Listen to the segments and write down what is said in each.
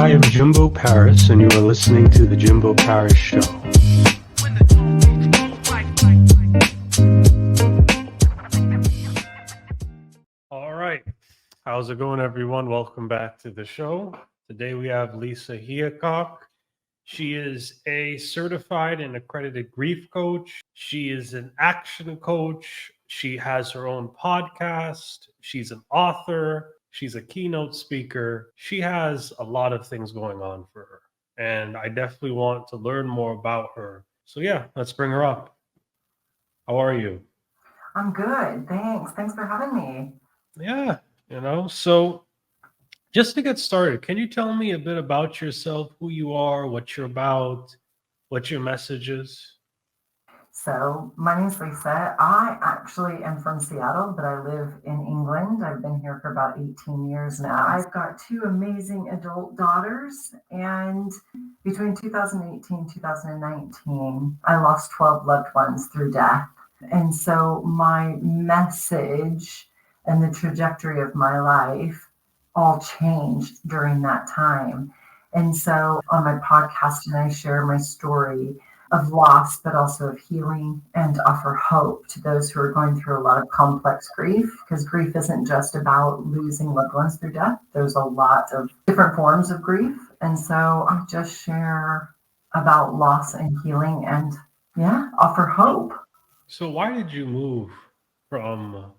I am Jimbo Paris, and you are listening to The Jimbo Paris Show. All right. How's it going, everyone? Welcome back to the show. Today we have Lisa Heacock. She is a certified and accredited grief coach. She is an action coach. She has her own podcast. She's an author. She's a keynote speaker. She has a lot of things going on for her. And I definitely want to learn more about her. So yeah, let's bring her up. How are you? I'm good. Thanks for having me. Yeah, so just to get started, can you tell me a bit about yourself, who you are, what you're about, what your message is? So my name's Lisa. I actually am from Seattle, but I live in England. I've been here for about 18 years now. I've got two amazing adult daughters, and between 2018 and 2019, I lost 12 loved ones through death. And so my message and the trajectory of my life all changed during that time. And so on my podcast, and I share my story of loss, but also of healing, and offer hope to those who are going through a lot of complex grief, because grief isn't just about losing loved ones through death. There's a lot of different forms of grief. And so I just share about loss and healing and offer hope. So why did you move from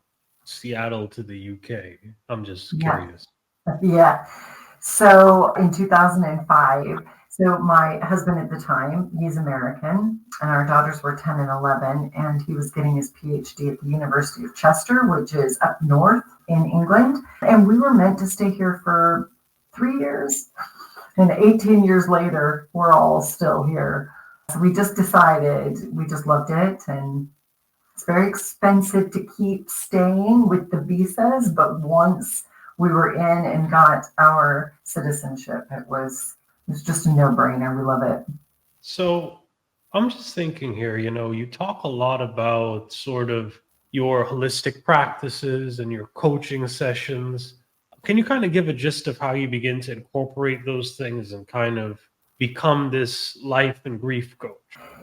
Seattle to the UK? I'm just curious. Yeah. So in 2005, so my husband at the time, he's American, and our daughters were 10 and 11, and he was getting his PhD at the University of Chester, which is up north in England. And we were meant to stay here for 3 years. And 18 years later, we're all still here. So we just decided, we just loved it. And it's very expensive to keep staying with the visas, but once we were in and got our citizenship, it was just a no-brainer. We love it. So I'm just thinking here, you talk a lot about sort of your holistic practices and your coaching sessions. Can you kind of give a gist of how you begin to incorporate those things and kind of become this life and grief coach?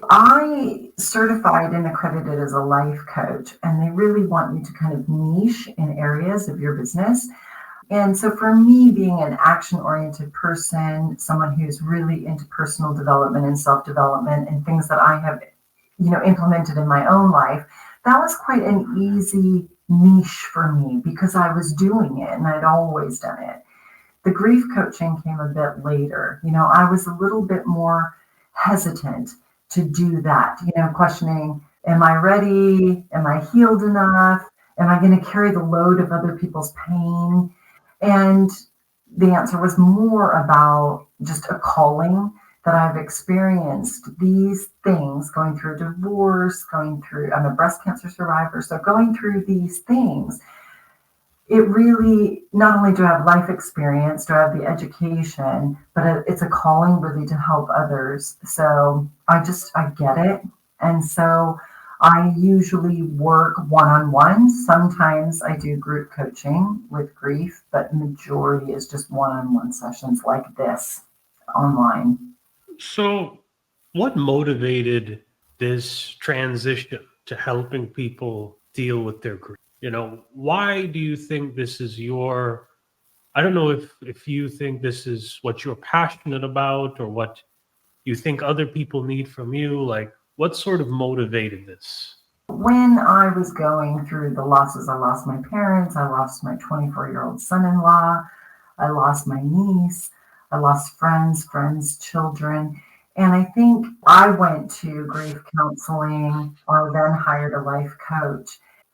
I certified and accredited as a life coach, and they really want you to kind of niche in areas of your business. And so for me, being an action-oriented person, someone who's really into personal development and self-development and things that I have, implemented in my own life, that was quite an easy niche for me because I was doing it and I'd always done it. The grief coaching came a bit later. I was a little bit more hesitant to do that, questioning, am I ready? Am I healed enough? Am I going to carry the load of other people's pain? And the answer was more about just a calling that I've experienced these things, going through a divorce, I'm a breast cancer survivor. So going through these things, it really, not only do I have life experience, do I have the education, but it's a calling really to help others. So I get it. And so I usually work one-on-one. Sometimes I do group coaching with grief, but majority is just one-on-one sessions like this online. So what motivated this transition to helping people deal with their grief? Why do you think this is I don't know if you think this is what you're passionate about or what you think other people need from you, like what sort of motivated this? When I was going through the losses, I lost my parents, I lost my 24-year-old son-in-law, I lost my niece, I lost friends, children. And I think I went to grief counseling. I then hired a life coach.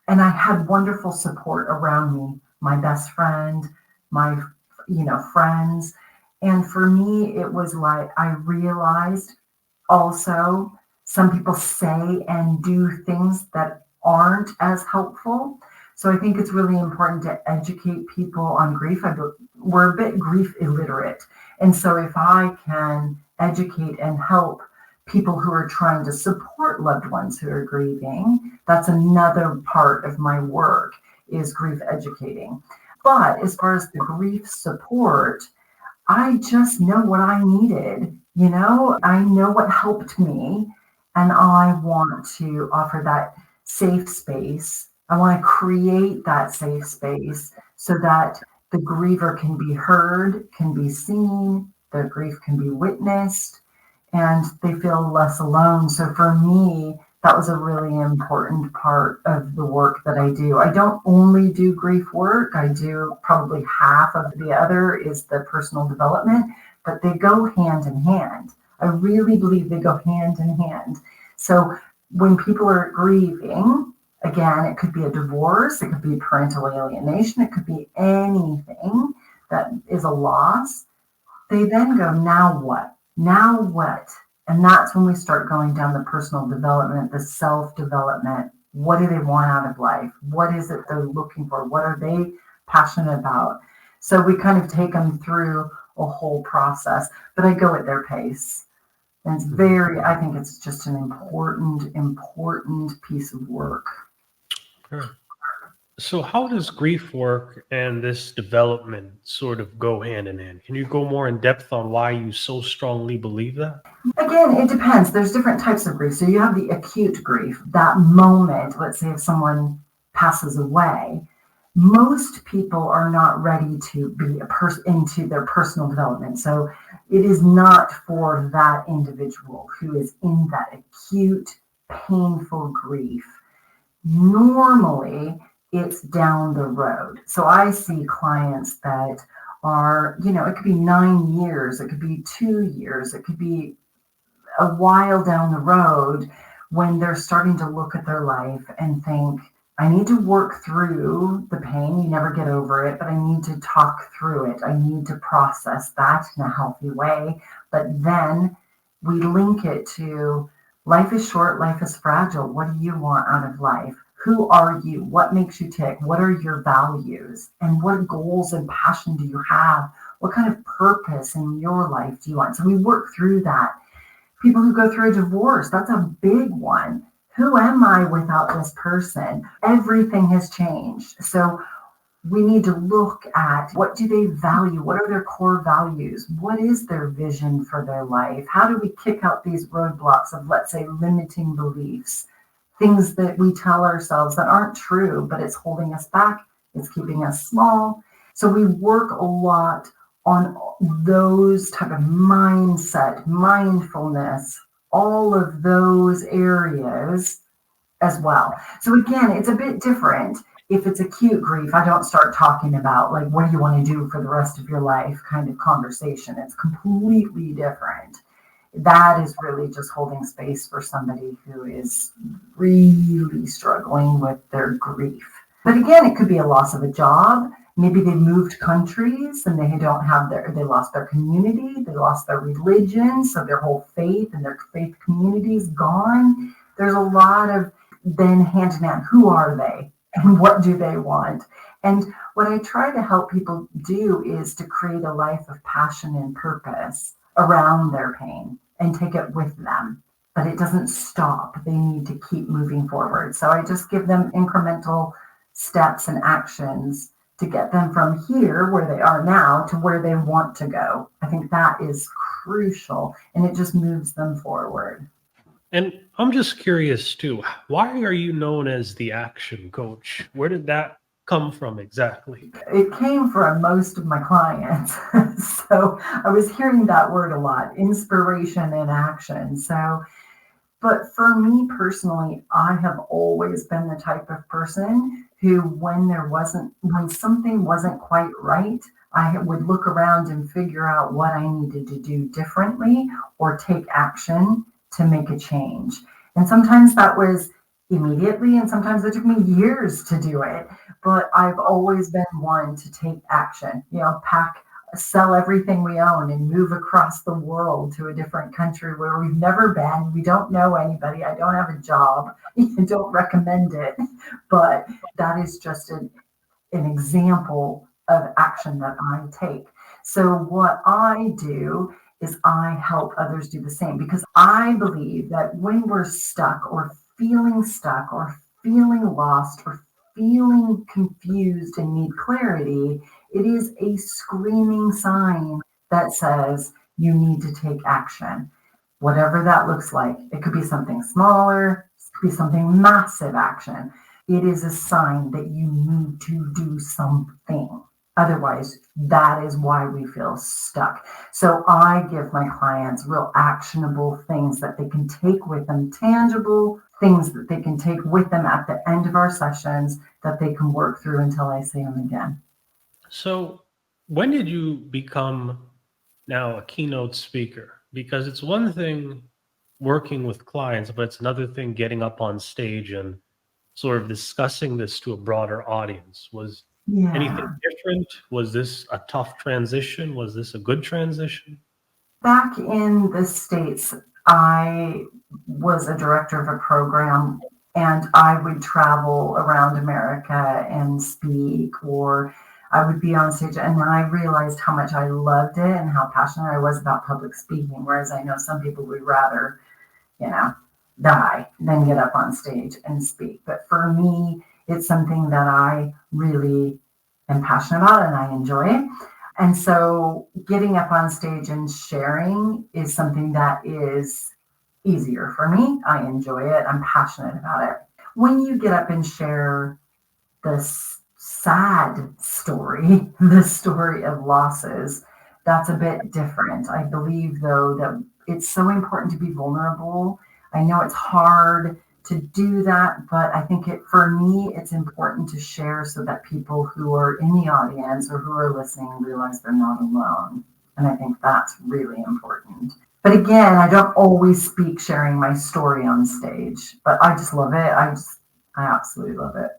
And I had wonderful support around me, my best friend, my, friends. And for me, it was like I realized also some people say and do things that aren't as helpful. So I think it's really important to educate people on grief. We're a bit grief illiterate. And so if I can educate and help people who are trying to support loved ones who are grieving, that's another part of my work, is grief educating. But as far as the grief support, I just know what I needed. I know what helped me, and I want to offer that safe space. I want to create that safe space so that the griever can be heard, can be seen, their grief can be witnessed, and they feel less alone. So for me, that was a really important part of the work that I do. I don't only do grief work. I do probably half of the other is the personal development, but they go hand in hand. I really believe they go hand in hand. So when people are grieving, again, it could be a divorce, it could be parental alienation, it could be anything that is a loss. They then go, now what? Now what? And that's when we start going down the personal development, the self-development. What do they want out of life? What is it they're looking for? What are they passionate about? So we kind of take them through a whole process, but I go at their pace. And it's I think it's just an important piece of work. Sure. So how does grief work and this development sort of go hand in hand? Can you go more in depth on why you so strongly believe that? Again, it depends. There's different types of grief. So you have the acute grief, that moment, let's say if someone passes away, most people are not ready to be into their personal development. So it is not for that individual who is in that acute, painful grief. Normally, it's down the road. So I see clients that are, it could be 9 years, it could be 2 years, it could be a while down the road when they're starting to look at their life and think, I need to work through the pain. You never get over it, but I need to talk through it. I need to process that in a healthy way. But then we link it to life is short, life is fragile. What do you want out of life? Who are you? What makes you tick? What are your values? And what goals and passion do you have? What kind of purpose in your life do you want? So we work through that. People who go through a divorce, that's a big one. Who am I without this person? Everything has changed. So we need to look at what do they value? What are their core values? What is their vision for their life? How do we kick out these roadblocks of, let's say, limiting beliefs? Things that we tell ourselves that aren't true, but it's holding us back. It's keeping us small. So we work a lot on those type of mindset, mindfulness, all of those areas as well. So again, it's a bit different. If it's acute grief, I don't start talking about like, what do you want to do for the rest of your life kind of conversation. It's completely different. That is really just holding space for somebody who is really struggling with their grief. But again, it could be a loss of a job. Maybe they moved countries and they lost their community, they lost their religion, so their whole faith and their faith community is gone. There's a lot of then hand in hand, who are they and what do they want? And what I try to help people do is to create a life of passion and purpose around their pain and take it with them. But it doesn't stop. They need to keep moving forward. So I just give them incremental steps and actions to get them from here, where they are now, to where they want to go. I think that is crucial, and it just moves them forward. And I'm just curious too, why are you known as the action coach? Where did that come from exactly? It came from most of my clients. So I was hearing that word a lot, inspiration and action. But for me personally, I have always been the type of person who, when something wasn't quite right, I would look around and figure out what I needed to do differently or take action to make a change. And sometimes that was immediately, and sometimes it took me years to do it. But I've always been one to take action, sell everything we own and move across the world to a different country where we've never been. We don't know anybody. I don't have a job. I don't recommend it. But that is just an example of action that I take. So what I do is I help others do the same, because I believe that when we're stuck or feeling lost or feeling confused and need clarity, it is a screaming sign that says you need to take action, whatever that looks like. It could be something smaller, it could be something massive action. It is a sign that you need to do something. Otherwise, that is why we feel stuck. So I give my clients real actionable things that they can take with them, tangible things that they can take with them at the end of our sessions that they can work through until I see them again. So, when did you become now a keynote speaker? Because it's one thing working with clients, but it's another thing getting up on stage and sort of discussing this to a broader audience. Was anything Yeah. different? Was this a tough transition? Was this a good transition? Back in the States, I was a director of a program and I would travel around America and speak, or I would be on stage, and I realized how much I loved it and how passionate I was about public speaking. Whereas I know some people would rather, you know, die than get up on stage and speak. But for me, it's something that I really am passionate about and I enjoy. And so getting up on stage and sharing is something that is easier for me. I enjoy it. I'm passionate about it. When you get up and share this sad story, the story of losses, that's a bit different. I believe, though, that it's so important to be vulnerable. I know it's hard to do that, but I think for me, it's important to share so that people who are in the audience or who are listening realize they're not alone. And I think that's really important. But again, I don't always speak sharing my story on stage, but I just love it. I absolutely love it.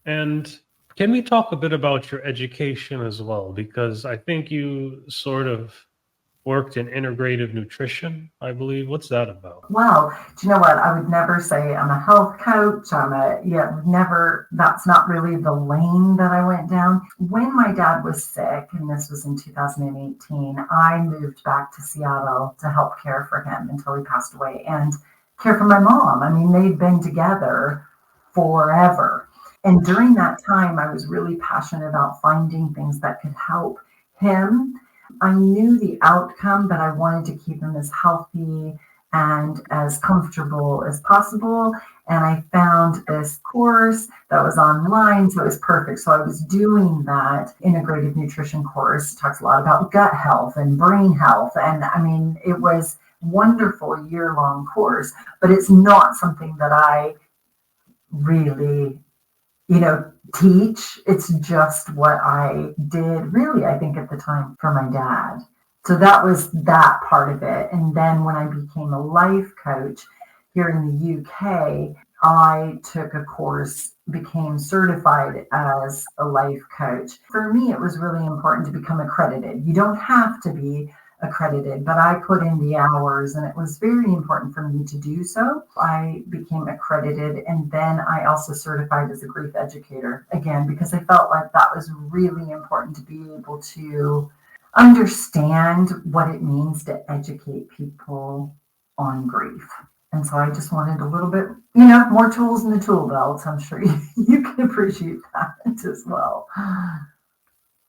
And can we talk a bit about your education as well? Because I think you sort of worked in integrative nutrition, I believe. What's that about? Well, do you know what? I would never say I'm a health coach. Never, that's not really the lane that I went down. When my dad was sick, and this was in 2018, I moved back to Seattle to help care for him until he passed away and care for my mom. I mean, they'd been together forever. And during that time, I was really passionate about finding things that could help him. I knew the outcome, but I wanted to keep him as healthy and as comfortable as possible. And I found this course that was online, so it was perfect. So I was doing that integrative nutrition course. It talks a lot about gut health and brain health. And I mean, it was wonderful year-long course, but it's not something that I really teach. It's just what I did really, I think, at the time for my dad. So that was that part of it. And then when I became a life coach here in the UK, I took a course, became certified as a life coach. For me, it was really important to become accredited. You don't have to be accredited, but I put in the hours and it was very important for me to do so. I became accredited and then I also certified as a grief educator again, because I felt like that was really important to be able to understand what it means to educate people on grief. And so I just wanted a little bit, more tools in the tool belt. I'm sure you can appreciate that as well.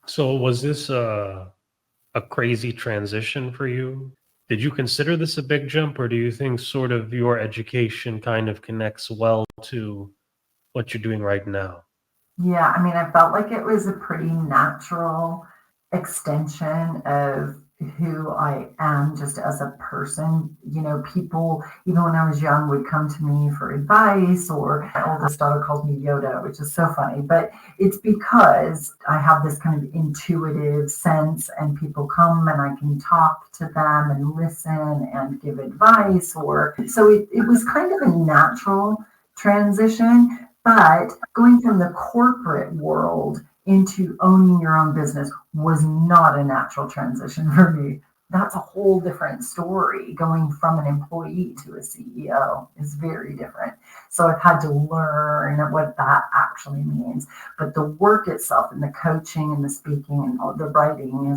So, was this a crazy transition for you? Did you consider this a big jump, or do you think sort of your education kind of connects well to what you're doing right now? Yeah, I mean, I felt like it was a pretty natural extension of who I am just as a person. People, even when I was young, would come to me for advice, or my oldest daughter calls me Yoda, which is so funny. But it's because I have this kind of intuitive sense, and people come and I can talk to them and listen and give advice. So it was kind of a natural transition. But going from the corporate world into owning your own business was not a natural transition for me. That's a whole different story. Going from an employee to a CEO is very different. So I've had to learn what that actually means. But the work itself and the coaching and the speaking and all the writing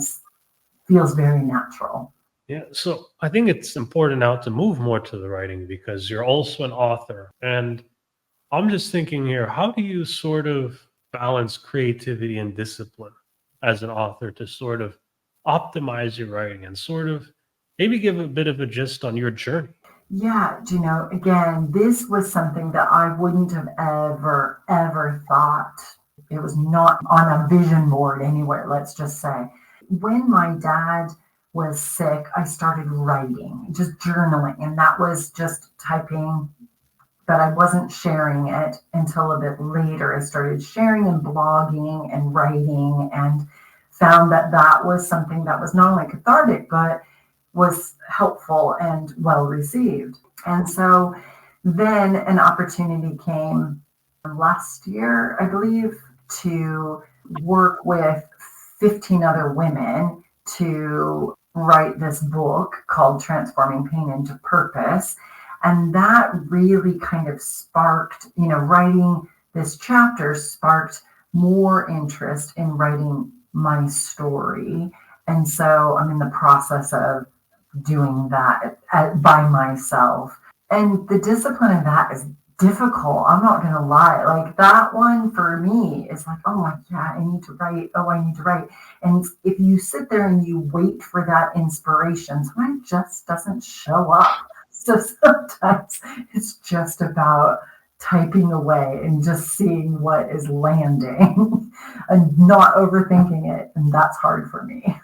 feels very natural. Yeah, so I think it's important now to move more to the writing because you're also an author. And I'm just thinking here, how do you sort of balance creativity and discipline as an author to sort of optimize your writing and sort of maybe give a bit of a gist on your journey? Yeah, again, this was something that I wouldn't have ever thought. It was not on a vision board anywhere, let's just say. When my dad was sick, I started writing, just journaling, and that was just typing, but I wasn't sharing it until a bit later. I started sharing and blogging and writing, and found that that was something that was not only cathartic, but was helpful and well received. And so then an opportunity came last year, I believe, to work with 15 other women to write this book called Transforming Pain into Purpose. And that really kind of sparked, writing this chapter sparked more interest in writing my story. And so I'm in the process of doing that by myself. And the discipline of that is difficult. I'm not going to lie. Like that one for me is like, oh, yeah, I need to write. Oh, I need to write. And if you sit there and you wait for that inspiration, sometimes it just doesn't show up. So sometimes it's just about typing away and just seeing what is landing and not overthinking it. And that's hard for me.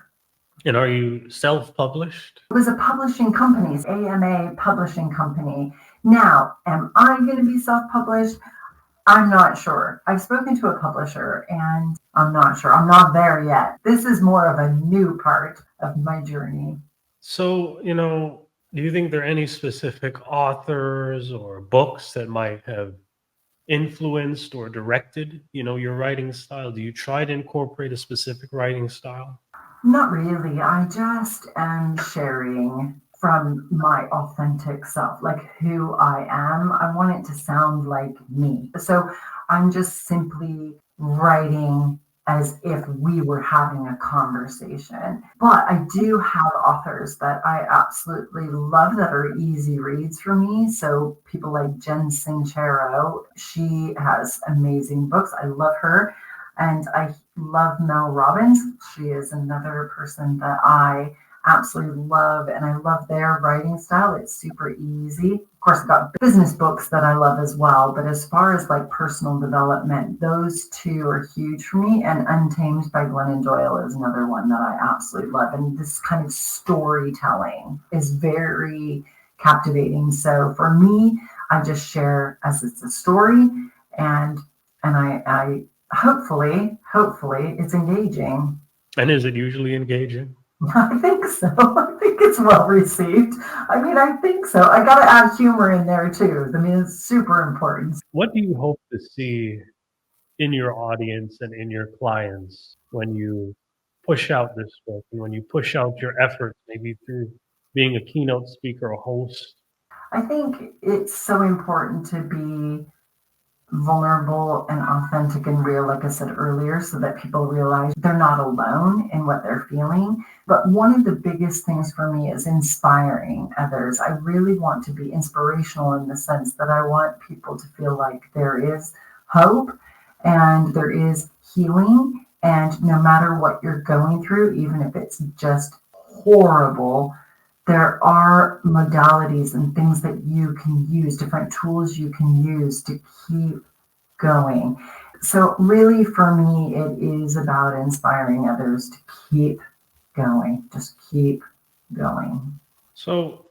And are you self-published? It was a publishing company, AMA publishing company. Now, am I going to be self-published? I'm not sure. I've spoken to a publisher and I'm not sure. I'm not there yet. This is more of a new part of my journey. So, do you think there are any specific authors or books that might have influenced or directed, your writing style? Do you try to incorporate a specific writing style? Not really. I just am sharing from my authentic self, like who I am. I want it to sound like me. So I'm just simply writing as if we were having a conversation. But I do have authors that I absolutely love that are easy reads for me. So people like Jen Sincero, she has amazing books. I love her. And I love Mel Robbins. She is another person that I absolutely love, and I love their writing style. It's super easy. Of course, I've got business books that I love as well, but as far as like personal development, those two are huge for me. And Untamed by Glennon Doyle is another one that I absolutely love. And this kind of storytelling is very captivating. So for me, I just share as it's a story, and I hopefully it's engaging. And is it usually engaging? I think so. I think it's well received. I think so. I got to add humor in there too. It's super important. What do you hope to see in your audience and in your clients when you push out this book and when you push out your efforts, maybe through being a keynote speaker or host? I think it's so important to be vulnerable and authentic and real, like I said earlier, so that people realize they're not alone in what they're feeling. But one of the biggest things for me is inspiring others. I really want to be inspirational in the sense that I want people to feel like there is hope and there is healing. And no matter what you're going through, even if it's just horrible, there are modalities and things that you can use, different tools you can use to keep going. So really for me, it is about inspiring others to keep going, just keep going. So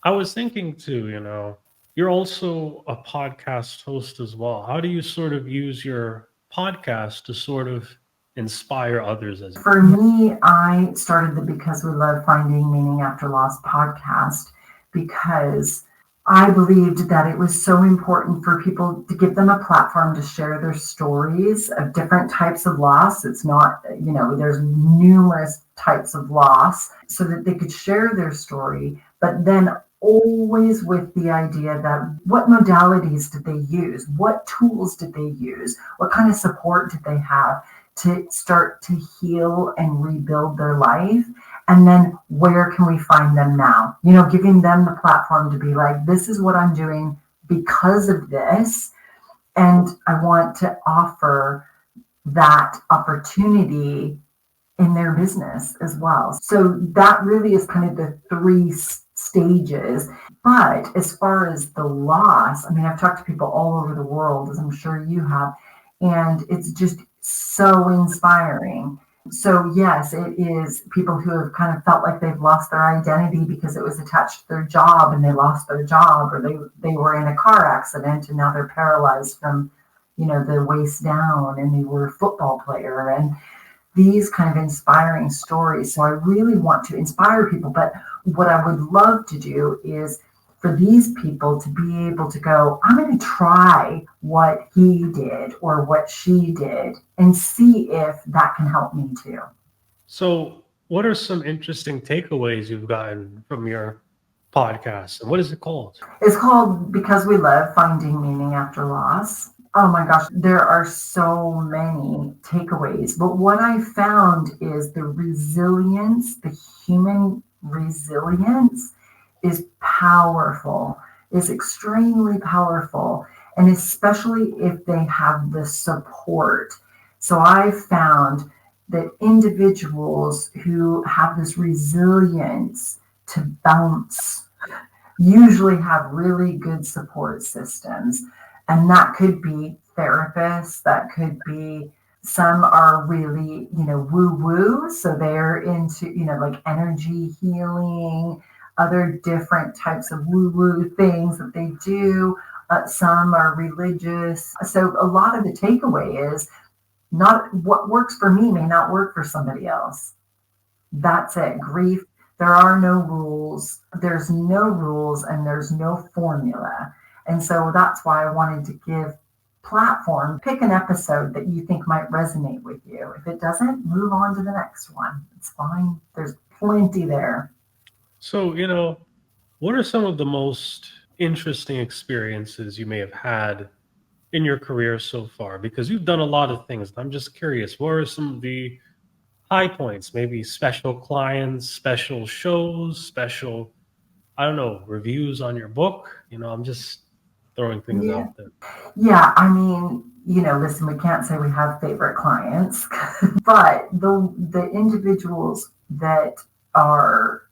I was thinking too, you're also a podcast host as well. How do you sort of use your podcast to sort of inspire others? For me, I started the Because We Love Finding Meaning After Loss podcast because I believed that it was so important for people to give them a platform to share their stories of different types of loss. It's not, there's numerous types of loss, so that they could share their story, but then always with the idea that what modalities did they use? What tools did they use? What kind of support did they have to start to heal and rebuild their life? And then where can we find them now? Giving them the platform to be like, this is what I'm doing because of this. And I want to offer that opportunity in their business as well. So that really is kind of the three stages. But as far as the loss, I mean, I've talked to people all over the world, as I'm sure you have, and it's just so inspiring. So yes, it is people who have kind of felt like they've lost their identity because it was attached to their job and they lost their job, or they were in a car accident and now they're paralyzed from, the waist down, and they were a football player, and these kind of inspiring stories. So I really want to inspire people, but what I would love to do is for these people to be able to go, I'm going to try what he did or what she did and see if that can help me too. So, what are some interesting takeaways you've gotten from your podcast? And what is it called? It's called Because We Live, Finding Meaning After Loss. Oh my gosh, there are so many takeaways. But what I found is the resilience, the human resilience is powerful, is extremely powerful, and especially if they have the support. So I found that individuals who have this resilience to bounce usually have really good support systems. And that could be therapists, that could be, some are really, woo-woo. So they're into, like energy healing, other different types of woo-woo things that they do. Some are religious. So a lot of the takeaway is not what works for me may not work for somebody else. That's it. Grief, there are no rules. There's no rules and there's no formula. And so that's why I wanted to give platform. Pick an episode that you think might resonate with you. If it doesn't, move on to the next one. It's fine. There's plenty there. So, what are some of the most interesting experiences you may have had in your career so far? Because you've done a lot of things. I'm just curious, what are some of the high points? Maybe special clients, special shows, special, I don't know, reviews on your book? I'm just throwing things Yeah. out there. Yeah. I mean, listen, we can't say we have favorite clients, but the individuals that are,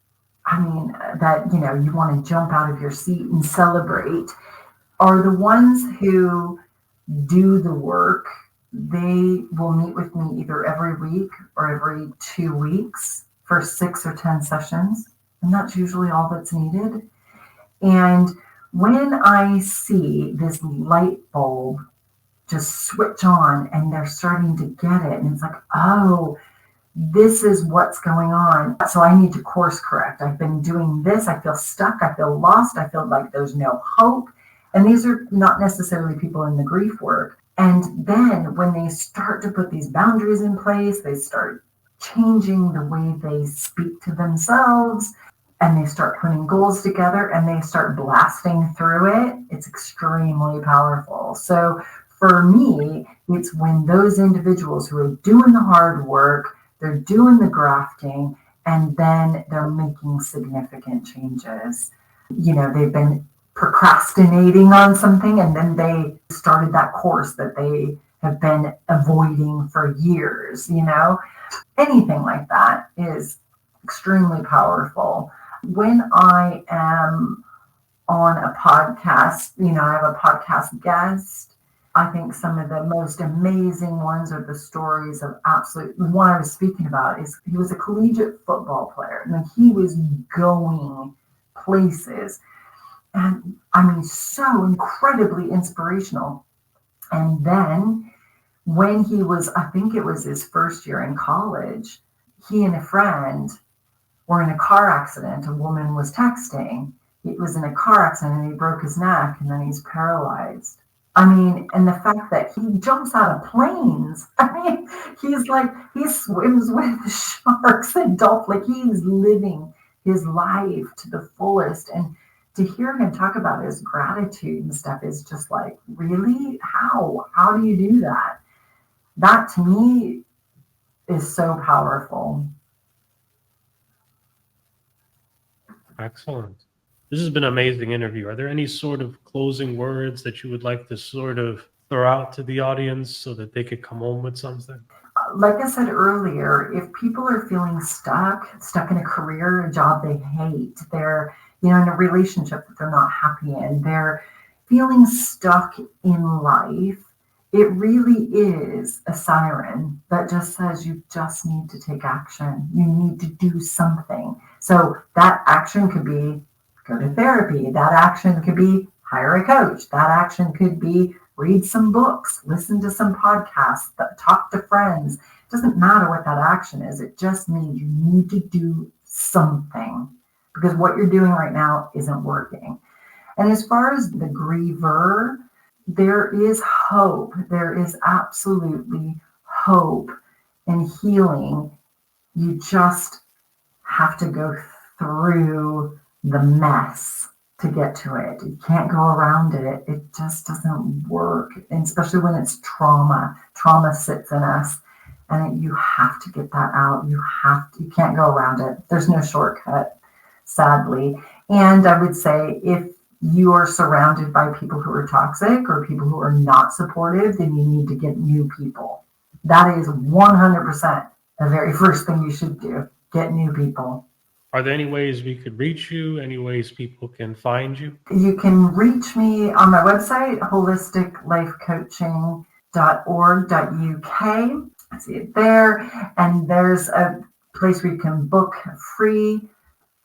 that, you want to jump out of your seat and celebrate are the ones who do the work. They will meet with me either every week or every 2 weeks for 6 or 10 sessions. And that's usually all that's needed. And when I see this light bulb just switch on and they're starting to get it, and it's like, oh, this is what's going on. So I need to course correct. I've been doing this. I feel stuck. I feel lost. I feel like there's no hope. And these are not necessarily people in the grief work. And then when they start to put these boundaries in place, they start changing the way they speak to themselves, and they start putting goals together and they start blasting through it. It's extremely powerful. So for me, it's when those individuals who are doing the hard work, they're doing the grafting, and then they're making significant changes. They've been procrastinating on something, and then they started that course that they have been avoiding for years. Anything like that is extremely powerful. When I am on a podcast, I have a podcast guest. I think some of the most amazing ones are the stories of absolute. The one I was speaking about is he was a collegiate football player, and he was going places, and so incredibly inspirational. And then when he was, I think it was his first year in college, he and a friend were in a car accident. A woman was texting. He was in a car accident and he broke his neck, and then he's paralyzed. And the fact that he jumps out of planes. He swims with sharks and dolphins. Like, he's living his life to the fullest. And to hear him talk about his gratitude and stuff is just like, really? How do you do that? That to me is so powerful. Excellent. This has been an amazing interview. Are there any sort of closing words that you would like to sort of throw out to the audience so that they could come home with something? like I said earlier, if people are feeling stuck in a career, a job they hate, they're, in a relationship that they're not happy in, they're feeling stuck in life, it really is a siren that just says you just need to take action. You need to do something. So that action could be go to therapy. That action could be hire a coach. That action could be read some books, listen to some podcasts, talk to friends. It doesn't matter what that action is. It just means you need to do something because what you're doing right now isn't working. And as far as the griever, there is hope. There is absolutely hope and healing. You just have to go through the mess to get to it. You can't go around it. It just doesn't work, and especially when it's trauma. Trauma sits in us, and you have to get that out. You can't go around it. There's no shortcut, sadly. And I would say if you are surrounded by people who are toxic or people who are not supportive, then you need to get new people. That is 100% the very first thing you should do. Get new people. Are there any ways we could reach you? Any ways people can find you? You can reach me on my website, holisticlifecoaching.org.uk. I see it there. And there's a place where you can book a free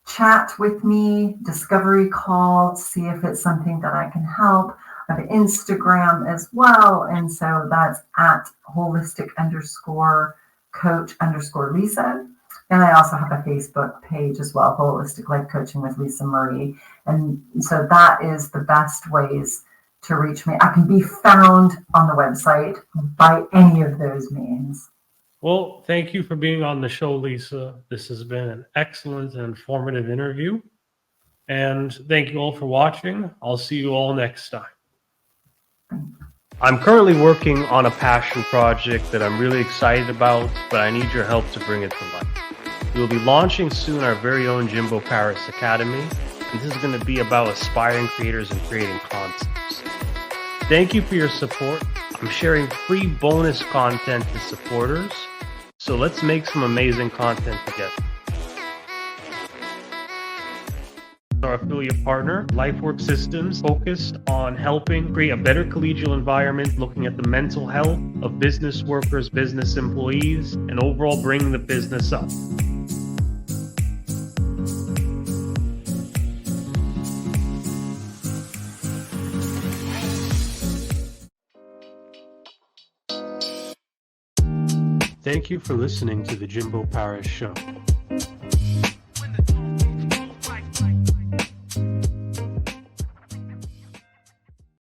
chat with me, discovery call, see if it's something that I can help. I have Instagram as well. And so that's at holistic_coach_Lisa. And I also have a Facebook page as well, Holistic Life Coaching with Lisa Marie. And so that is the best ways to reach me. I can be found on the website by any of those means. Well, thank you for being on the show, Lisa. This has been an excellent and informative interview. And thank you all for watching. I'll see you all next time. I'm currently working on a passion project that I'm really excited about, but I need your help to bring it to life. We will be launching soon our very own Jimbo Paris Academy, and this is going to be about aspiring creators and creating concepts. Thank you for your support. I'm sharing free bonus content to supporters, so let's make some amazing content together. Our affiliate partner, LifeWork Systems, focused on helping create a better collegial environment, looking at the mental health of business workers, business employees, and overall bringing the business up. Thank you for listening to the Jimbo Paris Show.